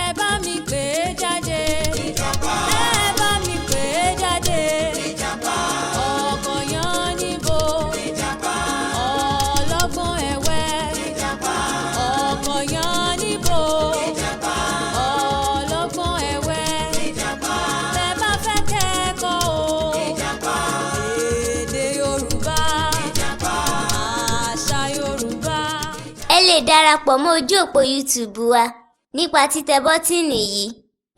ẹ bá mi pè é jáde. Ìjàpá. ẹ bá mi pè é jáde. Ìjàpá. ọkọ̀ yan níbo. Ìjàpá. ọlọ́gbọ́n ẹ̀wẹ́. Ìjàpá. ọkọ̀ yan níbo. Ìjàpá. ọlọ́gbọ́n ẹ̀wẹ́. Ìjàpá. tẹ́ bá fẹ́ kẹ́kọ̀ọ́ o. Ìjàpá. èdè Yorùbá. Ìjàpá. àṣà Yorùbá. ẹ lè darapọ̀ mọ́ ojú òpó YouTube wa nípa títẹ bọ́tíìnì yìí.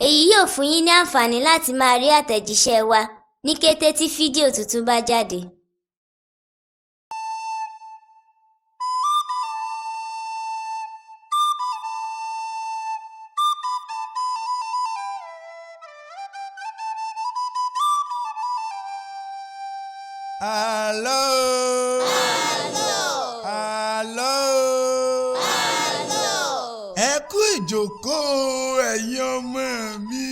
èyí yóò fún yín ní àǹfààní láti máa rí àtẹ̀jíṣẹ́ wa ní kété tí fídíò tuntun bá jáde. Àlọ́. Àlọ́. Ẹ kú ìjókòó ẹ̀yin ọmọ mi.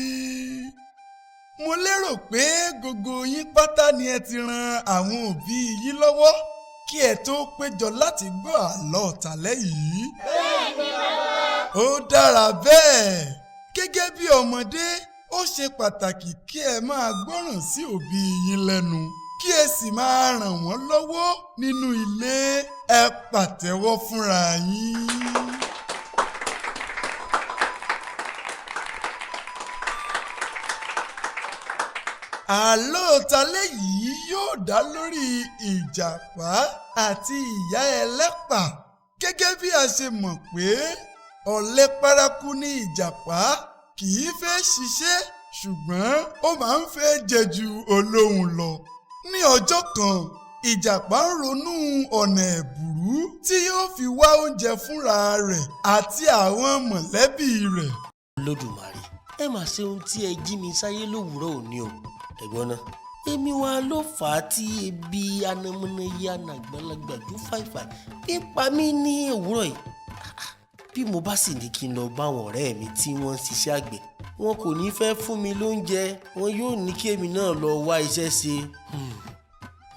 Mo lérò pé gbogbo yín pátá ni ẹ ti ran àwọn òbí yín lọ́wọ́ kí ẹ tó péjọ láti gbọ́ àlọ́ tàlẹ́ yìí. Bẹ́ẹ̀ni bàbá. Ó dára bẹ́ẹ̀. Gẹ́gẹ́ bí ọmọdé, ó ṣe pàtàkì kí ẹ máa gbọ́ràn sí òbí yín lẹ́nu kí ẹ sì máa ràn wọ́n lọ́wọ́ nínú ilé. Ẹ pàtẹ́wọ́ fúnra yín. Àlọ́ tàlẹ́ yìí yóò dá lórí ìjàpá àti ìyá ẹlẹ́pà. Gẹ́gẹ́ bí a ṣe mọ̀ pé ọ̀lẹ paraku ni ìjàpá, kì í fẹ́ ṣiṣẹ́ ṣùgbọ́n ó máa ń fẹ́ jẹ ju olóhùn lọ. Ní ọjọ́ kan, ìjàpá ń ronú ọ̀nà ẹ̀bùrú tí yóò fi wá oúnjẹ fúnra rẹ̀ àti àwọn mọ̀lẹ́bí rẹ̀. Olódùmarè, ẹ máa ṣe ohun tí ẹ jí mi sáyé lówùúrọ̀ òní o. Ẹ̀gbọ́n náà, èmi wa ló fà á tí ebi anamọ́nàyà nàgbàlagbà ju fàìfà pípa mí ní òwúrọ̀ yìí. Bí mo bá sì ní kí n lọ bá àwọn ọ̀rẹ́ mi tí wọ́n ń ṣiṣẹ́ àgbẹ̀, wọn kò ní fẹ́ fún mi lóúnjẹ, wọn yóò ní kí èmi náà lọ wá iṣẹ́ ṣe.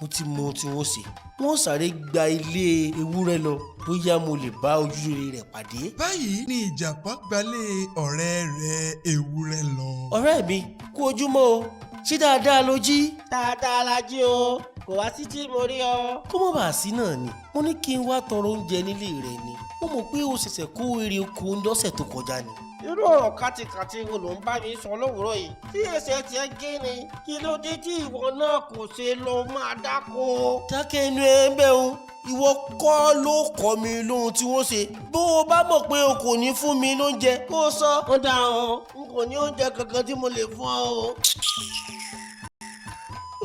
Mo ti mọ ohun tí wọ́n ṣe. Wọ́n sáré gba ilé ewúrẹ́ lọ bóyá mo lè bá ojúrere rẹ̀ pàdé. Báyìí ni ìjàpá gbalé ọ̀rẹ́ rẹ̀ ewúrẹ́ lọ. Ọ̀rẹ́ mi, kú ojúmọ́ o. Ṣé dáadáa ló jí? Dáadáa la jí o, kò wá sí tí mo rí ọ. Kó mọ̀ bá sí náà ni mo ní kí n wá tọrọ oúnjẹ nílé rẹ̀ ni. Mo mọ̀ pé o ṣẹ̀ṣẹ̀ kó èrè oko lọ́sẹ̀ tó kọjá ni. Irú ọ̀rọ̀ kàtìkàtì wo ló ń bá mi sọ lówùúrọ̀ yìí? Tí ẹsẹ̀ tiẹ̀ gé ni, kí ló dé tí ìwọ náà kò ṣe lọ máa dáko? Dákẹ́ inú ẹ ń bẹ̀ o. Ìwọ kọ́ ló kọ́ mi lóhun tí wọ́n ṣe. Bó o bá mọ̀ pé o kò ní fún mi lóúnjẹ, kó o sọ. Ó dà ọ́, n kò ní oúnjẹ kankan tí mo lè fún ọ o.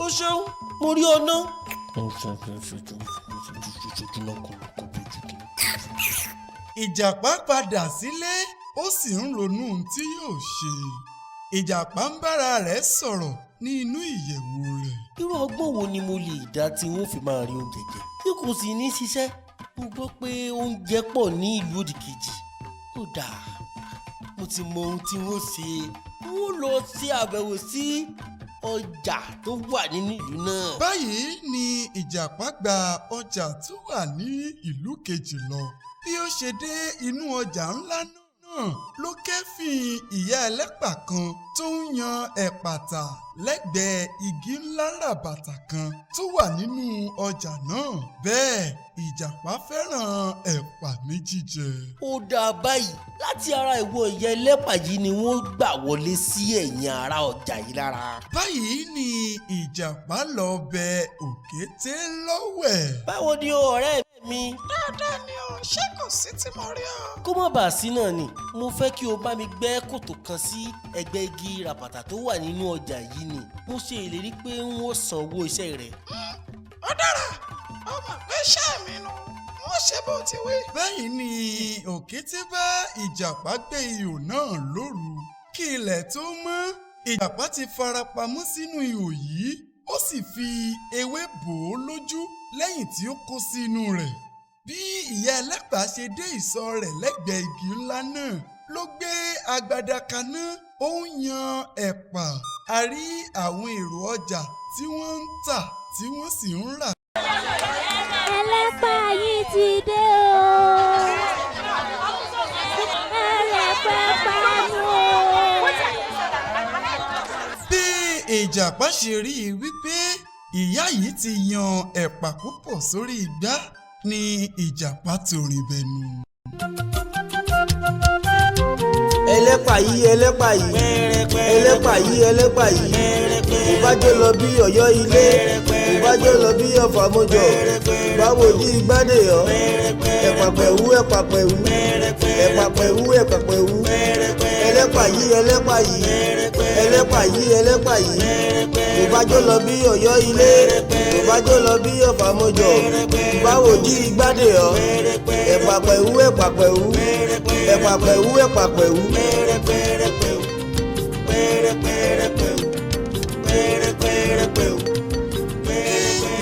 O ṣeun, mo rí ọ ná. Ìjàpá padà sílé, ó sì ń ronú ohun tí yóò ṣe. Ìjàpá ń bára rẹ̀ sọ̀rọ̀ ní inú ìyẹ̀wù rẹ̀. Irú ọgbọ́n wo ni mo lè dá tí wọ́n fi máa rí oúnjẹ jẹ tí kò sì ní ṣiṣẹ́? Mo gbọ́ pé oúnjẹ pọ̀ ní ìlú òdìkejì. Ó dáa, mo ti mọ ohun tí wọ́n ṣe. Wọ́n lọ sí àbẹ̀wò sí ọjà tó wà nínú ìlú náà. Báyìí ni ìjàpá gba ọjà tó wà ní ìlú kejì lọ. Bí ó ṣe dé inú ọjà ńlá náà ló kẹ́fìn ìyá ẹlẹ́pà kan tó ń yan ẹ̀pà tà lẹ́gbẹ̀ẹ́ igi ńlá ràbàtà kan tó wà nínú ọjà náà. Bẹ́ẹ̀ ìjàpá fẹ́ràn ẹ̀pà ní jíjẹ. Ó dáa báyìí, láti ara ìwọ ìyá ẹlẹ́pà yìí ni wọ́n gbà wọlé sí ẹ̀yìn ara ọjà yìí lára. Báyìí ni ìjàpá lọ bẹ òkété lọ́wẹ̀. Báwo ni o ọ̀rẹ́ mi? Dáadáa ni o, ṣé kò sí tí mo rí ọ? Kó má bàa sí náà ni mo fẹ́ kí o bá mi gbẹ́ kòtò kan sí ẹgbẹ́ igi ràbàtà tó wà nínú ọjà yìí ni. Mo ṣe ìlérí pé n ó san owó iṣẹ́ rẹ̀. Ó dára, ọmọ pé iṣẹ́ mi nù, wọ́n ṣe bó ti wí. Báyìí ni òkété bá ìjàpá gbé ihò náà lóru. Kí ilẹ̀ tó mọ́, ìjàpá ti farapamọ́ sínú ihò yìí, ó sì fi ewé bò ó lójú lẹ́yìn tí ó kó sínú rẹ̀. Bí ìyá ẹlẹ́pà ṣe dé ìsọ̀ rẹ̀ lẹ́gbẹ̀ẹ́ igi ńlá náà ló gbé agbada kaná, ó ń yan ẹ̀pà. A rí àwọn èrò ọjà tí wọ́n ń tà tí wọ́n sì ń rà. ẹlẹ́pà yìí ti dé o. ìjàpá ṣe rí i wípé ìyá yìí ti yan ẹ̀pà púpọ̀ sórí igbá ni ìjàpá torin bẹnu. ẹlẹ́pà yìí ẹlẹ́pà yìí ẹlẹ́pà yìí ẹlẹ́pà yìí ìbájọ́ lọ bí ọ̀yọ́ ilé ìbájọ́ lọ bí ọ̀fà mọ́jọ báwo ní ìgbádé ọ́ ẹ̀pàpẹ̀wú ẹ̀pàpẹ̀wú ẹ̀pàpẹ̀wú ẹ̀pàpẹ̀wú ẹlẹ́pà yìí ẹlẹ́pà yìí ẹlẹ́pà yìí ẹlẹ́pà yìí ìbájọ́ lọ bí ọ̀yọ́ ilé ìbájọ́ lọ bí ọ̀fà mọ́jọ báwo ní ìgbádé ọ́ ẹ̀pàpẹ̀wú ẹ̀pàpẹ̀wú ẹ̀pàpẹ̀wú ẹ̀pàpẹ̀wú.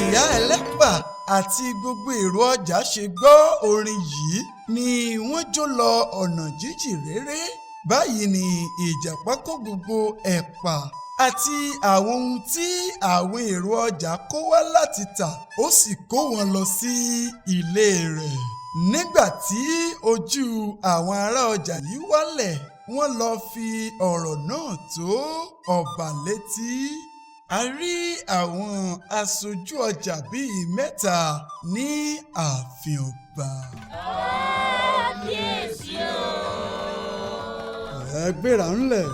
ìyá ẹlẹ́pà àti gbogbo èrò ọjà ṣe gbọ́ orin yìí ni wọ́n jó lọ ọ̀nà jíjìn réré. báyìí ni ìjàpá kó gbogbo ẹ̀pà àti àwọn ohun tí àwọn èrò ọjà kó wá láti tà ó sì kó wọn lọ sí ilé rẹ̀. nígbà tí ojú àwọn ará ọjà yìí wálẹ̀ wọ́n lọ fi ọ̀rọ̀ náà tó ọba létí. a rí àwọn aṣojú ọjà bíi mẹ́ta ní ààfin ọba. kábíyèsí o. ẹ gbéra ńlẹ̀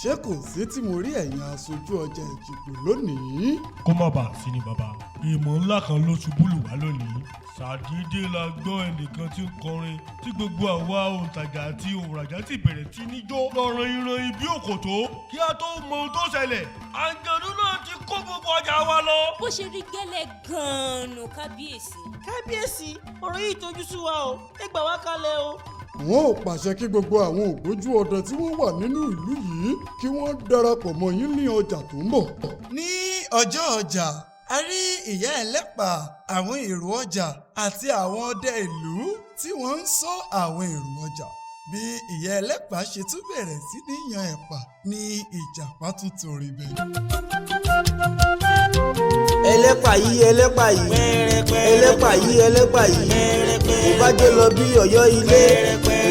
ṣé kò sí tí mo rí ẹ̀yin aṣojú ọjà Èjìgbò lónìí. kó má bàa sí ni bàbá ìmọ̀ ńlá kan ló ṣubú lù wá lónìí ṣàdédé la gbọ́ ẹnìkan tí ń kọrin tí gbogbo àwa òǹtajà àti òǹrajà ti bẹ̀rẹ̀ sí ní jó lọ́rọ̀ ìran ibi òkòtó kí a tó mọ ohun tó ṣẹlẹ̀ àǹjọ̀nú náà ti kó gbogbo ọjà wa lọ. bó ṣe rí gẹ́lẹ́ gan-an kábíyèsí. kábíyèsí ọ̀rọ̀ yìí tójú sú wa o ẹ gbà wá kalẹ̀ o. wọn ò pàṣẹ kí gbogbo àwọn ògbójú ọdẹ tí wọ́n wà nínú ìlú yìí kí wọ́n darapọ̀ mọ́ yín ní ọjà tó ń bọ̀. ní ọjọ́ ọjà a rí ìyá ẹlẹ́pà àwọn èrò ọjà àti àwọn ọdẹ ìlú tí wọ́n ń ṣọ́ àwọn èrò ọjà. bí ìyá ẹlẹ́pà ṣe tún bẹ̀rẹ̀ sí ní yan ẹ̀pà ni ìjàpá tún torí bẹ́ẹ̀. ẹlẹ́pà yìí ẹlẹ́pà yìí ẹlẹ́pà yìí ẹlẹ́pà yìí ìbájọ́ lọ bí ọ̀yọ́ ilé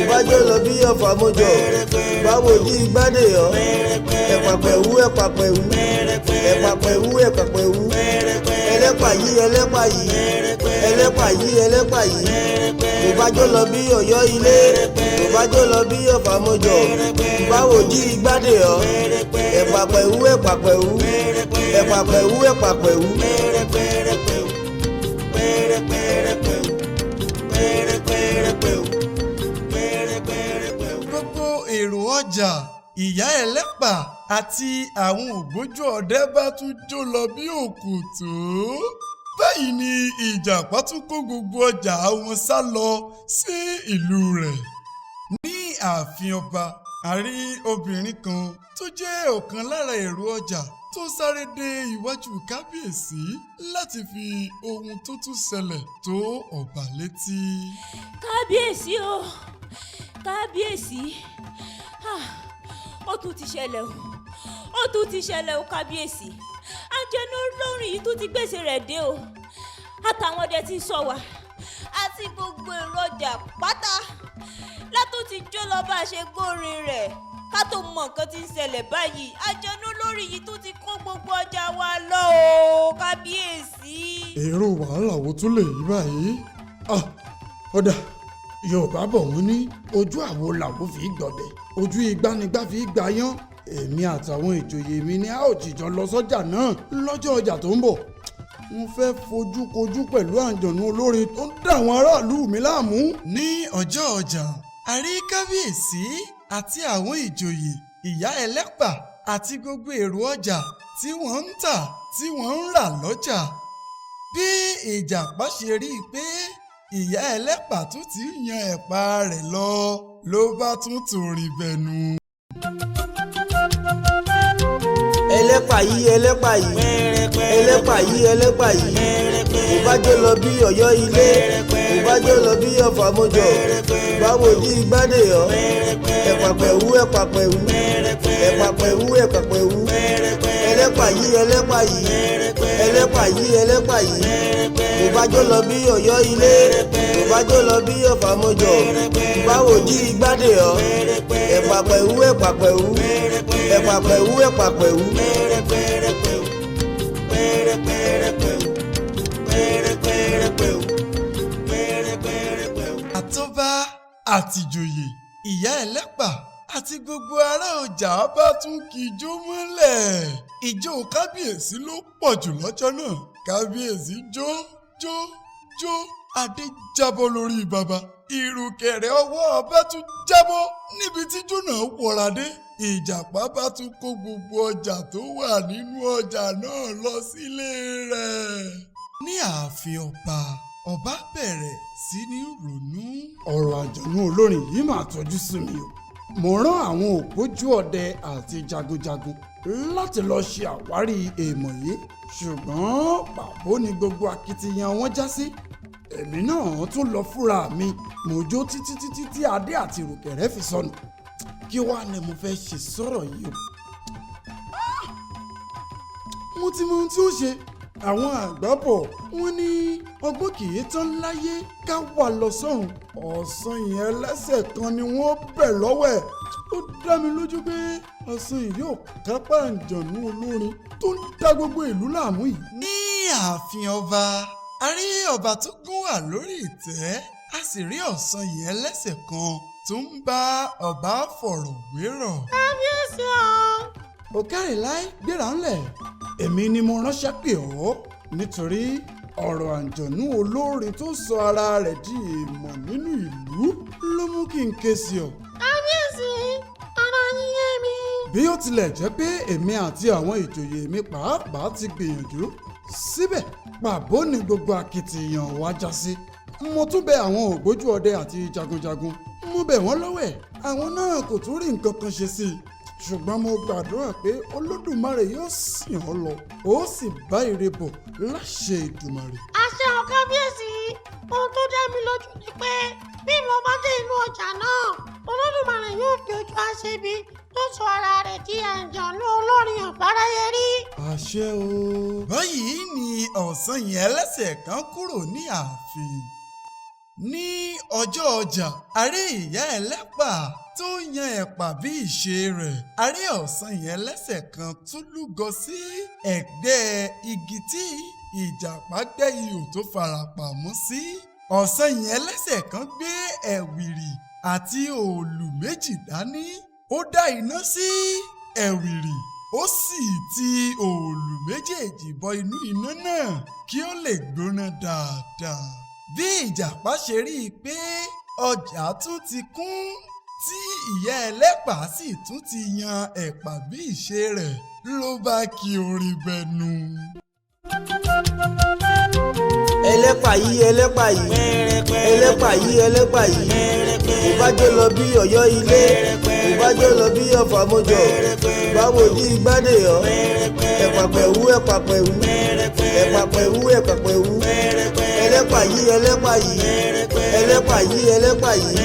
ìbájọ́ lọ bí ọ̀fà mọ́jọ báwo ní ìgbádé ọ́ ẹ̀pàpẹ̀wú ẹ̀pàpẹ̀wú ẹ̀pàpẹ̀wú ẹ̀pàpẹ̀wú ẹlẹ́pà yìí ẹlẹ́pà yìí ẹlẹ́pà yìí ẹlẹ́pà yìí ìbájọ́ lọ bí ọ̀yọ́ ilé ìbájọ́ lọ bí ọ̀fà mọ́jọ báwo ní ìgbádé ọ́ ẹ̀pàpẹ̀wú ẹ̀pàpẹ̀wú ẹ̀pàpẹ̀wú ẹ̀pàpẹ̀wú. gbogbo èrò ọjà ìyá ẹlẹ́pà àti àwọn ògbójú ọdẹ bá tún jó lọ bí òkòtó. báyìí ni ìjàpá tún kó gbogbo ọjà wọn sá lọ sí ìlú rẹ̀. ní ààfin ọba a rí obìnrin kan tó jẹ́ ọ̀kan lára èrò ọjà tó sáré dé iwájú kábíyèsí láti fi ohun tó tún ṣẹlẹ̀ tó ọba létí. kábíyèsí o kábíyèsí ó tún ti ṣẹlẹ̀ ó tún ti ṣẹlẹ̀ o kábíyèsí àjẹnú olórin yìí tún ti gbèsè rẹ̀ dé o àtàwọn ọdẹ tí ń sọ wá àti gbogbo èrò ọjà pátá látún ti jó lọ bá a ṣe gbórin rẹ̀ ká tó mọ nǹkan tí ń ṣẹlẹ̀ báyìí àjẹnú olórin yìí tún ti kó gbogbo ọjà wa lọ o kábíyèsí. èrò wàhálà wo tún lè yí báyìí. ọ̀dà yorùbá bọ̀ wọ́n ní ojú àwo làwọn fi gbọ̀bẹ̀ ojú igbanigba fi gbàyán èmi àtàwọn ìjòyè mi ni a ó jìjọ lọ sọ́jà náà lọ́jọ́ ọjà tó ń bọ̀. wọ́n fẹ́ fojú kojú pẹ̀lú àǹjọ̀nú olórin tó ń dà àwọn aráàlú mi láàmú. ní ọjọ́ ọjà a rí kábíyèsí àti àwọn ìjòyè ìyá ẹlẹ́pà àti gbogbo èrò ọjà tí wọ́n ń tà tí wọ́n ń rà lọ́jà. bí ìjàpá ṣe rí i pé ìyá ẹlẹ́pà tún ti yan ẹ̀pà rẹ̀ ló bá tún torin bẹnu. ẹlẹ́pà yìí ẹlẹ́pà yìí ẹlẹ́pà yìí ẹlẹ́pà yìí ìbájọ́ lọ bí ọ̀yọ́ ilé ìbájọ́ lọ bí ọ̀fà mọ́jọ báwo ní ìgbádé ọ́ ẹ̀pàpẹ̀wú ẹ̀pàpẹ̀wú ẹ̀pàpẹ̀wú ẹ̀pàpẹ̀wú ẹlẹ́pà yìí ẹlẹ́pà yìí ẹlẹ́pà yìí ẹlẹ́pà yìí kò bá jó lọ bí Ọ̀yọ́ ilé kò bá jó lọ bí Ọ̀fàmọ̀jọ̀ báwo jí igbádé ọ ẹ̀pàpẹ̀wú ẹ̀pàpẹ̀wú ẹ̀pàpẹ̀wú ẹ̀pàpẹ̀wú. àtọ́bá àtìjòyè ìyá ẹlẹ́pà àti gbogbo ará ọjà bá tún kíjó mọ́lẹ̀. ìjó kábíyèsí ló pọ̀ jù lọ́jọ́ náà. kábíyèsí jó jó jó adé jábọ́ lórí bàbá. ìrùkẹ̀rẹ̀ ọwọ́ ọba tún jábọ́ níbi tí ijó náà wọra dé. ìjàpá bá tún kó gbogbo ọjà tó wà nínú ọjà náà lọ sílé rẹ̀. ní ààfin ọba bẹ̀rẹ̀ sí ní ronú. ọ̀rọ̀ àjọ̀nú olórin yìí máa tọ́jú sí mi o. mo rán àwọn ògbójú ọdẹ àti jagunjagun láti lọ ṣe àwárí èèmọ̀ yìí ṣùgbọ́n pàbó ni gbogbo akitiyan wọn já sí. èmi náà tún lọ fúnra mi mo jó títí tí adé àti ìrùkẹ̀rẹ̀ fi sọnù. kí wàá ní mo fẹ́ ṣe sọ̀rọ̀ yìí o. mo ti mọ ohun tí ó ṣe. àwọn àgbà bọ̀ wọ́n ní ọgbọ́n kì í tán láyé ká wà lọ sọ́run. ọ̀sán yẹn lẹ́sẹ̀ kan ni wọ́n bẹ̀ lọ́wọ́ ẹ̀. ó dá mi lójú pé ọ̀sán yìí yóò kápá àjọ̀nú olórin tó ń dá gbogbo ìlú láàmú yìí. ní ààfin ọba a rí ọba tó gún wà lórí ìtẹ́ a sì rí ọ̀sán yẹn lẹ́sẹ̀ kan tó ń bá ọba fọ̀rọ̀ wérọ̀. kábíyèsí o. òkèrè láì gbéra ńlẹ̀ èmi ni mo ránṣẹ́ pè ọ́ nítorí ọ̀rọ̀ àjọ̀nú olórin tó sọ ara rẹ̀ di èèmọ̀ nínú ìlú ló mú kí n ké sí ọ. kábíyèsí ọ̀rọ̀ yín yé mi. bí ó tilẹ̀ jẹ́ pé èmi àti àwọn ìjòyè mi pàápàá ti gbìyànjú síbẹ̀ pàbó ni gbogbo akitiyan wa já sí. mo tún bẹ̀ àwọn ògbójú ọdẹ àti jagunjagun mo bẹ̀ wọ́n lọ́wẹ̀ àwọn náà kò tún rí nǹkan kan ṣe sí i ṣùgbọ́n mo gbàdúrà pé olódùmarè yóò sìn ọ́ lọ ó sì bá ire bọ̀ láṣẹ ìdùmarè. àṣẹ ò kábíyèsí ohun tó dá mi lójú ni pé bí mo bá dé inú ọjà náà olódùmarè yóò fi ojú aṣebi tó sọ ara rẹ̀ di àjọ̀nú olórin ọ̀báráyé rí. àṣẹ o. báyìí ni ọ̀sán yẹn lẹ́sẹ̀ kan kúrò ní ààfin. ní ọjọ́ ọjà a rí ìyá ẹlẹ́pà tó yan ẹ̀pà bí ìṣe rẹ̀. a rí ọ̀sán yẹn lẹ́sẹ̀ kan tó lúgọ sí ẹ̀gbẹ́ igi tí ìjàpá gbẹ́ ihò tó farapamọ́ sí. ọ̀sán yẹn lẹ́sẹ̀ kan gbé ẹ̀wìrì àti òòlù méjì dání. ó dá iná sí ẹ̀wìrì ó sì ti òòlù méjèèjì bọ inú iná náà kí ó lè gbóná dáadáa. bí ìjàpá ṣe rí i pé ọjà tún ti kún tí ìyá ẹlẹ́pà sì tún ti yan ẹ̀pà bí ìṣe rẹ̀ ló bá kí orin bẹnu. ẹlẹ́pà yìí ẹlẹ́pà yìí ẹlẹ́pà yìí ẹlẹ́pà yìí kò bá jó lọ bí Ọ̀yọ́ ilé kò bá jó lọ bí Ọ̀fàmọ̀jọ̀ báwo jí igbádé ọ ẹ̀pàpẹ̀wú ẹ̀pàpẹ̀wú ẹ̀pàpẹ̀wú ẹ̀pàpẹ̀wú ẹlẹ́pà yìí ẹlẹ́pà yìí ẹlẹ́pà yìí ẹlẹ́pà yìí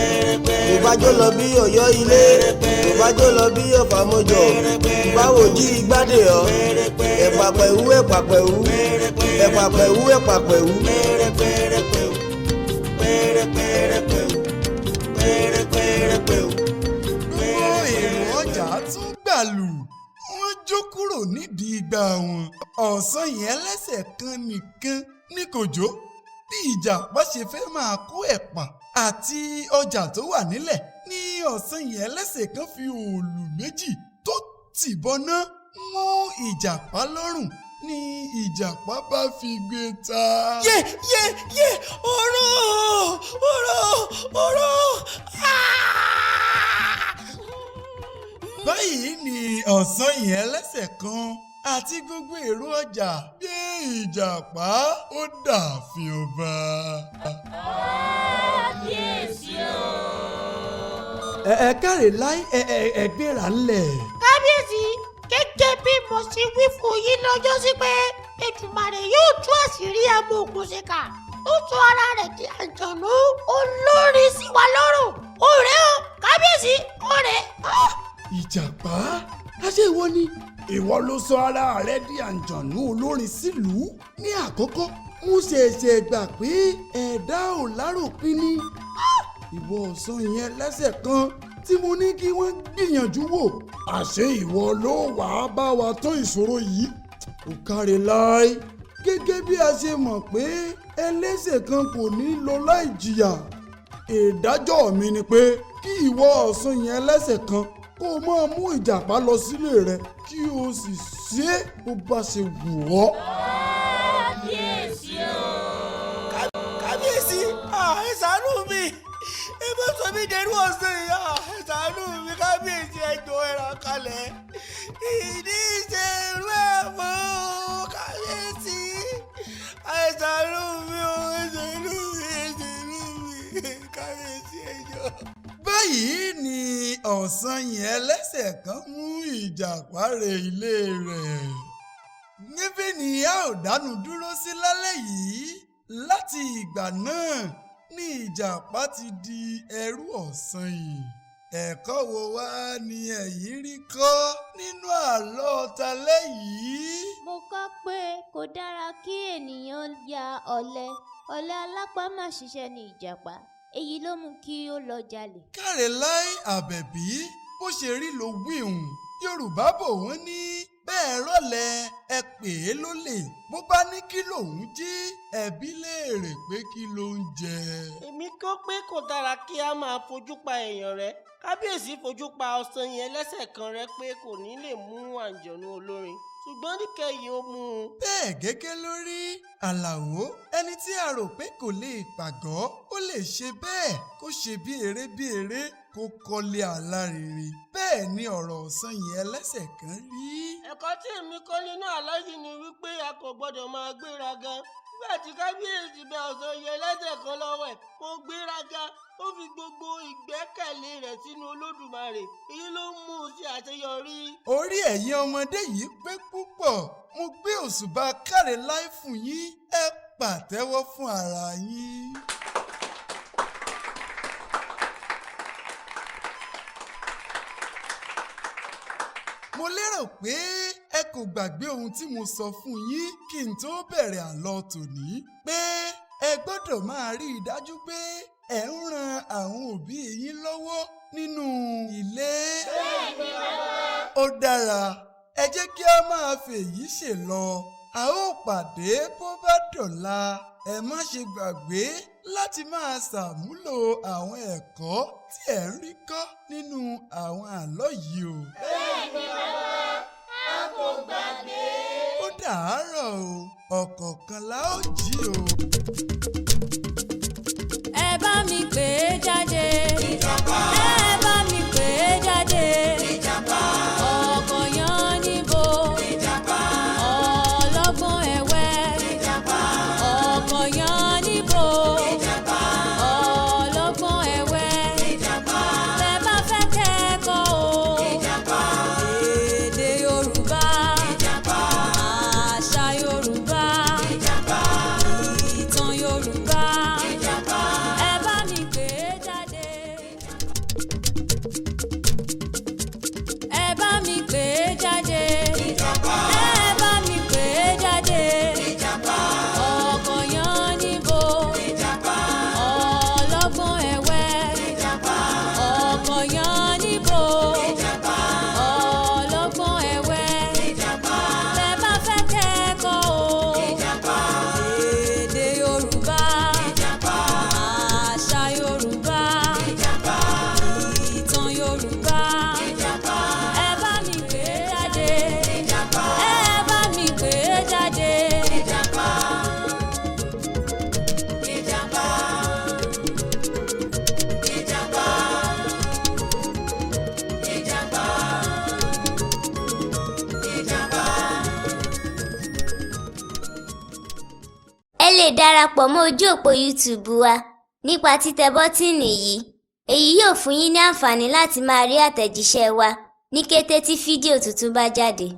kò bá jó lọ bí Ọ̀yọ́ ilé kò bá jó lọ bí Ọ̀fàmọ̀jọ̀ báwo jí igbádé ọ ẹ̀pàpẹ̀wú ẹ̀pàpẹ̀wú ẹ̀pàpẹ̀wú ẹ̀pàpẹ̀wú. gbogbo èrò ọjà tún gbàlù wọ́n jó kúrò nídìí igbá wọn. ọ̀sán yẹn lẹ́sẹ̀ kan nìkan ní kò jó. bí ìjàpá ṣe fẹ́ máa kó ẹ̀pà àti ọjà tó wà nílẹ̀ ní ọ̀sán yẹn lẹ́sẹ̀ kan fi òòlù méjì tó tìbọná mú ìjàpá lọ́rùn ní ìjàpá bá fi gbé ta. yé yé yé ọ̀rọ̀ báyìí ni ọ̀sán yẹn lẹ́sẹ̀ kan àti gbogbo èrò ọjà gbé ìjàpá ó dààfin ọba. kábíyèsí o. ẹ káre láì ẹ gbéra ńlẹ̀. kábíyèsí gẹ́gẹ́ bí mo ṣe wí fún yín lọ́jọ́ sí pé Èdùmàrè yóò tú àṣírí amòòkùnṣìkà tó sọ ara rẹ̀ di àjọ̀nú olórin sí wa lọ́rùn. ọ̀rẹ́ o kábíyèsí ọ̀rẹ́. ìjàpá àṣé ìwọ ni ìwọ ló sọ ara rẹ di àǹjọ̀nú olórin sílùú ní àkọ́kọ́ mo ṣẹ̀ṣẹ̀ gbà pé ẹ̀dá ò láròpin ni ìwọ ọ̀sán yẹn lẹ́sẹ̀ kan tí mo ní kí wọ́n gbìyànjú wò àṣé ìwọ ló wàá bá wa tán ìṣòro yìí ó káre láì gẹ́gẹ́ bí a ṣe mọ̀ pé ẹlẹ́ṣẹ̀ kan kò ní lọ láì jìyà ìdájọ́ mi ni pé kí ìwọ ọ̀sán yẹn lẹ́sẹ̀ kan kó o máa mú ìjàpá lọ sílé rẹ kí o sì ṣe é bó bá ṣe wù ọ́. kábíyèsí o. kábíyèsí ẹ ṣàánú mi ẹ bá sọ mí dẹrú ọ̀sán yìí ẹ ṣàánú mi kábíyèsí ẹ jọ̀ọ́ ẹ rà kalẹ̀ ìdí ìṣerú ẹ̀ mọ́ kábíyèsí ẹ ṣàánú mi ẹ ṣàánú mi kábíyèsí ẹ jọ̀ọ́. báyìí ni ọ̀sán yẹn ẹlẹ́sẹ̀ kan mú ìjàpá re ilé rẹ̀. níbí ni a ò dánu dúró sí lálẹ́ yìí láti ìgbà náà ni ìjàpá ti di ẹrú ọ̀sán yìí. ẹ̀kọ́ wo wá ni ẹ̀yin rí kọ́ nínú àlọ́ talẹ́ yìí? mo kọ́ pé kò dára kí ènìyàn ya ọ̀lẹ alápá má ṣiṣẹ́ ní ìjàpá èyí ló mú kí ó lọ jalè. káre láì àbẹ̀bí bó ṣe rí ló wíhùn yorùbá bò wọ́n ní bẹ́ẹ̀ rọ̀lẹ́ ẹ pè é lólè bó bá ní kí lòun jí ẹbí léèrè pé kí ló ń jẹ. èmi kọ́ pé kò dára kí a máa fojú pa èèyàn rẹ kábíyèsí fojú pa ọ̀sán yẹn lẹ́sẹ̀ kan rẹ pé kò ní lè mú àǹjọ̀nú olórin ṣùgbọ́n níkẹyìn ó mú un. bẹ́ẹ̀ gẹ́gẹ́ lórí àlàó ẹni tí a rò pé kò lè pàgọ́ ó lè ṣe bẹ́ẹ̀ kó ṣe bí eré kó kọ́lé alárinrin bẹ́ẹ̀ ni ọ̀rọ̀ ọ̀sán yẹn ẹlẹ́sẹ̀ kan rí. ẹ̀kọ́ tí èmi kọ́ nínú àlọ́ yìí ni wípé a kò gbọ́dọ̀ máa gbéraga nígbà tí kábíyèsí bẹ ọ̀sán yẹn lẹ́sẹ̀ kan lọ́wọ́ ẹ̀ kó gbéraga ó fi gbogbo ìgbẹ́kẹ̀lé rẹ̀ sínú olódùmarè èyí ló mú un sí àṣeyọrí. orí ẹ̀yin ọmọdé yìí pé púpọ̀ mo gbé òṣùbà káre láì fún yín ẹ pàtẹ́wọ́ fún ara yín. mo lérò pé ẹ kò gbàgbé ohun tí mo sọ fún yín kí n tó bẹ̀rẹ̀ àlọ́ tòní pé ẹ gbọ́dọ̀ máa rí i dájú pé ẹ ń ran àwọn òbí yín lọ́wọ́ nínú ilé. bẹ́ẹ̀ni bàbá. ó dára ẹ jẹ́ kí a máa fèyí ṣe lọ a ó pàdé bó bá dọ̀la ẹ má ṣe gbàgbé láti máa ṣàmúlò àwọn ẹ̀kọ́ tí ẹ ń rí kọ́ nínú àwọn àlọ́ yìí o. bẹ́ẹ̀ni bàbá a kò gbàgbé. ó dàárọ̀ o ọ̀kọ̀ọ̀kan la ó jí o. ẹ bá mi pè é jáde. ìjàpá. ẹ bá mi pè é jáde. ìjàpá. ọkọ̀ yan níbo. ìjàpá. ọlọ́gbọ́n ẹ̀wẹ́. ìjàpá. ọkọ̀ yan níbo. ìjàpá. ọlọ́gbọ́n ẹ̀wẹ́. ìjàpá. tẹ́ bá fẹ́ kẹ́kọ̀ọ́ o. ìjàpá. èdè Yorùbá. ìjàpá. àṣà Yorùbá. ìjàpá. ìtàn Yorùbá. ìjàpá. ẹ bá mi pè é jáde. ẹ bá mi pè é jáde. ìjàpá. ẹ bá mi pè é jáde. ìjàpá. ọkọ̀ yan níbo. ìjàpá. ọlọ́gbọ́n ẹ̀wẹ́. ìjàpá. ọkọ̀ yan níbo. ìjàpá. ọlọ́gbọ́n ẹ̀wẹ́. ìjàpá. tẹ́ bá fẹ́ kẹ́kọ̀ọ́ o. ìjàpá. èdè Yorùbá. ìjàpá. àṣà Yorùbá. ìjàpá. ìtàn Yorùbá. ìjàpá. ẹ bá mi pè é jáde. ìjàpá. ẹ bá mi pè é jáde. ìjàpá. ìjàpá. ìjàpá. ìjàpá. ìjàpá. ẹ lè darapọ̀ mọ́ ojú òpó YouTube wa nípa títẹ bọ́tíìnì yìí èyí yóò fún yín ní àǹfààní láti máa rí àtẹ̀jíṣẹ́ wa ní kété tí fídíò tuntun bá jáde.